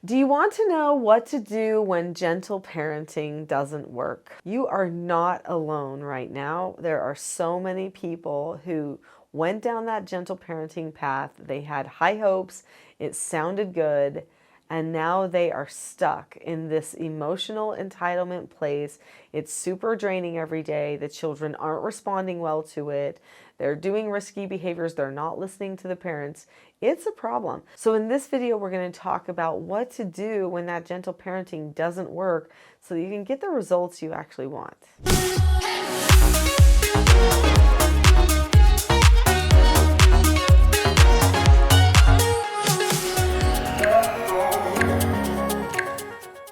Do you want to know what to do when gentle parenting doesn't work? You are not alone right now. There are so many people who went down that gentle parenting path. They had high hopes, it sounded good, and now they are stuck in this emotional entitlement place. It's super draining every day. The children aren't responding well to it. They're doing risky behaviors. They're not listening to the parents. It's a problem. So in this video, we're going to talk about what to do when that gentle parenting doesn't work so that you can get the results you actually want.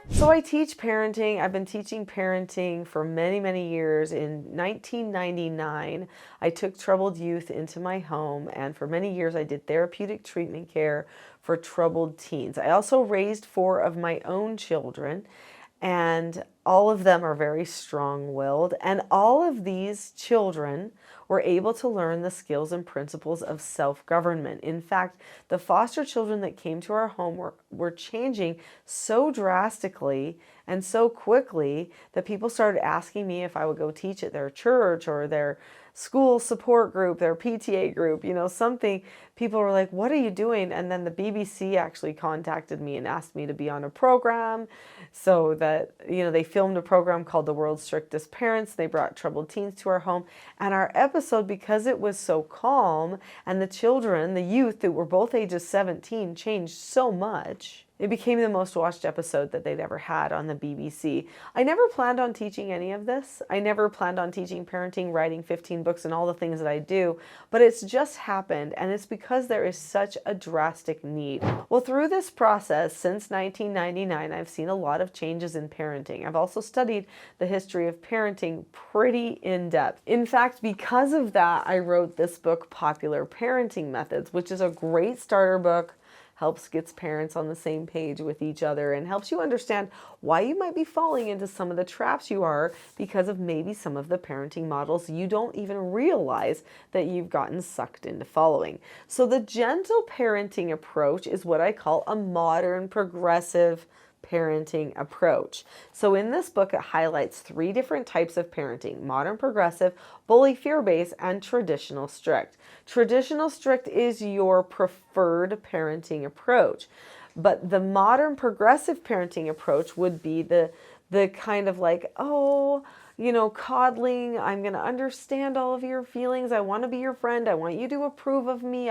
So I teach parenting. I've been teaching parenting for many, many years. In 1999, I took troubled youth into my home, and for many years I did therapeutic treatment care for troubled teens. I also raised 4 of my own children, and all of them are very strong-willed, and all of these children were able to learn the skills and principles of self-government. In fact, the foster children that came to our home were changing so drastically and so quickly that people started asking me if I would go teach at their church or their school support group, their PTA group, something. People were like, what are you doing? And then the BBC actually contacted me and asked me to be on a program so that, they filmed a program called The World's Strictest Parents. They brought troubled teens to our home. And our episode, because it was so calm and the children, the youth that were both ages 17, changed so much, it became the most watched episode that they'd ever had on the BBC. I never planned on teaching any of this. I never planned on teaching parenting, writing 15 books, and all the things that I do, but it's just happened, and it's because there is such a drastic need. Well, through this process, since 1999, I've seen a lot of changes in parenting. I've also studied the history of parenting pretty in depth. In fact, because of that, I wrote this book, Popular Parenting Methods, which is a great starter book, gets parents on the same page with each other, and helps you understand why you might be falling into some of the traps you are because of maybe some of the parenting models you don't even realize that you've gotten sucked into following. So the gentle parenting approach is what I call a modern progressive parenting approach. So in this book, it highlights 3 different types of parenting: modern progressive, bully fear-based, and traditional strict. Traditional strict is your preferred parenting approach, but the modern progressive parenting approach would be the kind of like, coddling. I'm going to understand all of your feelings. I want to be your friend. I want you to approve of me.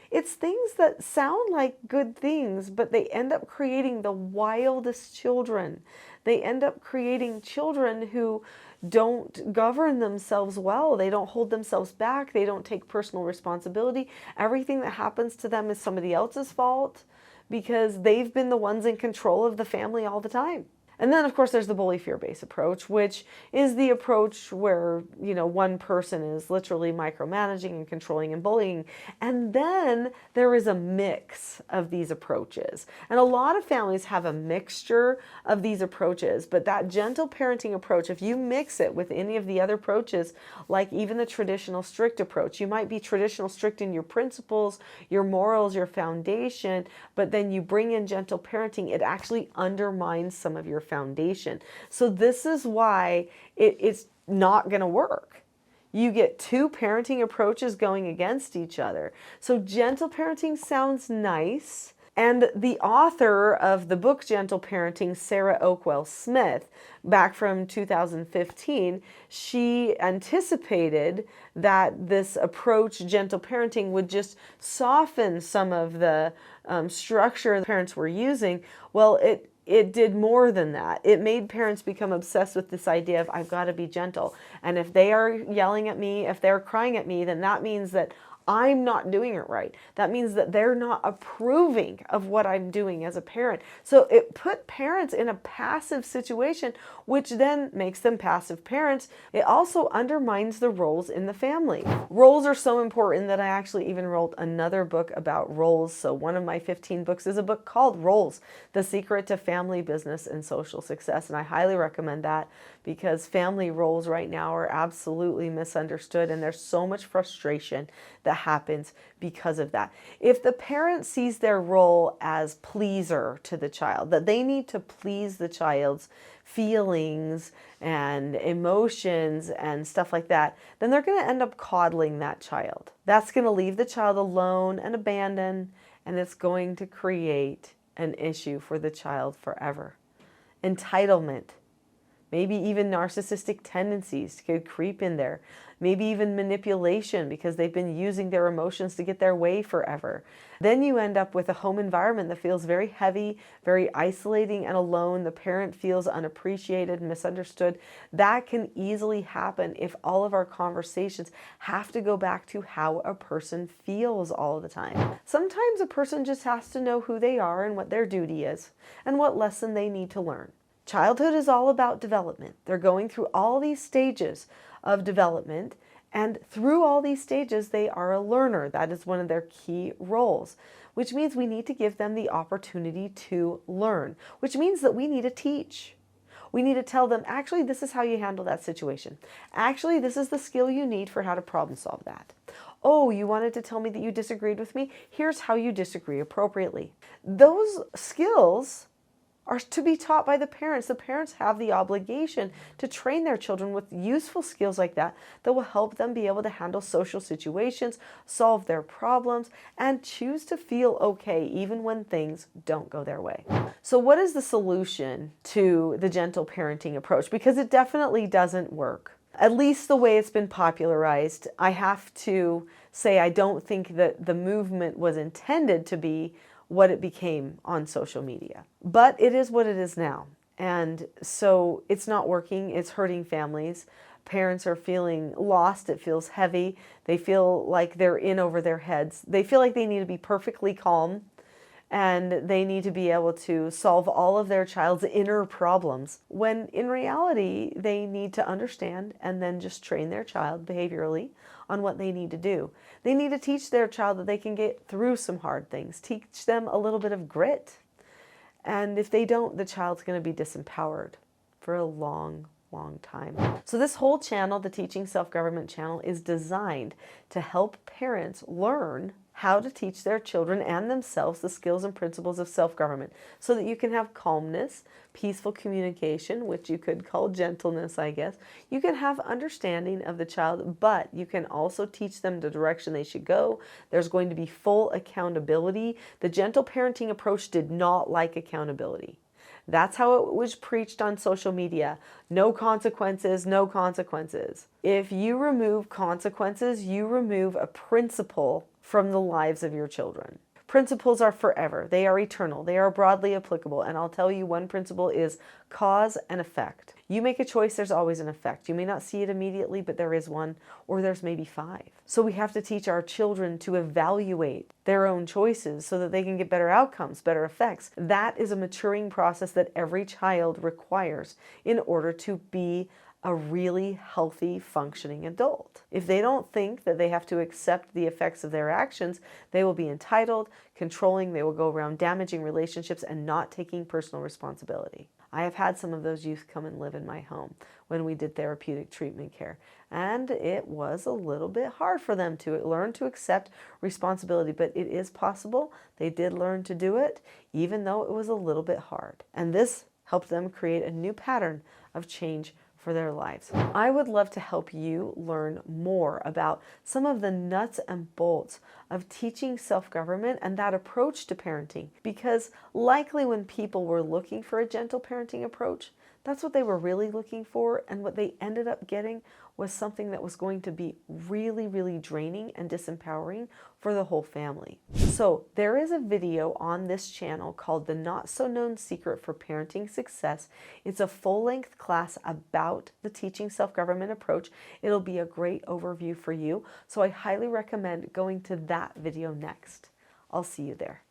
It's things that sound like good things, but they end up creating the wildest children. They end up creating children who don't govern themselves well. They don't hold themselves back. They don't take personal responsibility. Everything that happens to them is somebody else's fault because they've been the ones in control of the family all the time. And then, of course, there's the bully fear-based approach, which is the approach where, one person is literally micromanaging and controlling and bullying. And then there is a mix of these approaches. And a lot of families have a mixture of these approaches, but that gentle parenting approach, if you mix it with any of the other approaches, like even the traditional strict approach, you might be traditional strict in your principles, your morals, your foundation, but then you bring in gentle parenting, it actually undermines some of your foundation. So this is why it's not going to work. You get 2 parenting approaches going against each other. So gentle parenting sounds nice. And the author of the book Gentle Parenting, Sarah Oakwell Smith, back from 2015, she anticipated that this approach, gentle parenting, would just soften some of the structure the parents were using. Well, it did more than that. It made parents become obsessed with this idea of, I've got to be gentle. And if they are yelling at me, if they're crying at me, then that means that I'm not doing it right. That means that they're not approving of what I'm doing as a parent. So it put parents in a passive situation, which then makes them passive parents. It also undermines the roles in the family. Roles are so important that I actually even wrote another book about roles. So one of my 15 books is a book called Roles: The Secret to Family, Business, and Social Success. And I highly recommend that because family roles right now are absolutely misunderstood, and there's so much frustration that that happens because of that. If the parent sees their role as pleaser to the child, that they need to please the child's feelings and emotions and stuff like that, then they're going to end up coddling that child. That's going to leave the child alone and abandoned, and it's going to create an issue for the child forever. Entitlement. Maybe even narcissistic tendencies could creep in there. Maybe even manipulation because they've been using their emotions to get their way forever. Then you end up with a home environment that feels very heavy, very isolating and alone. The parent feels unappreciated, misunderstood. That can easily happen if all of our conversations have to go back to how a person feels all the time. Sometimes a person just has to know who they are and what their duty is and what lesson they need to learn. Childhood is all about development. They're going through all these stages of development, and through all these stages, they are a learner. That is one of their key roles, which means we need to give them the opportunity to learn, which means that we need to teach. We need to tell them, actually, this is how you handle that situation. Actually, this is the skill you need for how to problem solve that. Oh, you wanted to tell me that you disagreed with me? Here's how you disagree appropriately. Those skills are to be taught by the parents. The parents have the obligation to train their children with useful skills like that will help them be able to handle social situations, solve their problems, and choose to feel okay even when things don't go their way. So what is the solution to the gentle parenting approach? Because it definitely doesn't work. At least the way it's been popularized. I have to say I don't think that the movement was intended to be what it became on social media. But it is what it is now. And so it's not working. It's hurting families. Parents are feeling lost. It feels heavy. They feel like they're in over their heads. They feel like they need to be perfectly calm, and they need to be able to solve all of their child's inner problems, when in reality, they need to understand and then just train their child behaviorally on what they need to do. They need to teach their child that they can get through some hard things, teach them a little bit of grit. And if they don't, the child's going to be disempowered for a long time. So this whole channel, the Teaching Self-Government channel, is designed to help parents learn how to teach their children and themselves the skills and principles of self-government so that you can have calmness, peaceful communication, which you could call gentleness, I guess. You can have understanding of the child, but you can also teach them the direction they should go. There's going to be full accountability. The gentle parenting approach did not like accountability. That's how it was preached on social media. No consequences, no consequences. If you remove consequences, you remove a principle from the lives of your children. Principles are forever. They are eternal. They are broadly applicable. And I'll tell you, one principle is cause and effect. You make a choice, there's always an effect. You may not see it immediately, but there is one, or there's maybe 5. So we have to teach our children to evaluate their own choices so that they can get better outcomes, better effects. That is a maturing process that every child requires in order to be a really healthy, functioning adult. If they don't think that they have to accept the effects of their actions, they will be entitled, controlling, they will go around damaging relationships and not taking personal responsibility. I have had some of those youth come and live in my home when we did therapeutic treatment care, and it was a little bit hard for them to learn to accept responsibility, but it is possible. They did learn to do it, even though it was a little bit hard. And this helped them create a new pattern of change for their lives. I would love to help you learn more about some of the nuts and bolts of teaching self-government and that approach to parenting, because likely when people were looking for a gentle parenting approach, that's what they were really looking for, and what they ended up getting was something that was going to be really, really draining and disempowering for the whole family. So there is a video on this channel called The Not So Known Secret for Parenting Success. It's a full-length class about the teaching self-government approach. It'll be a great overview for you. So I highly recommend going to that video next. I'll see you there.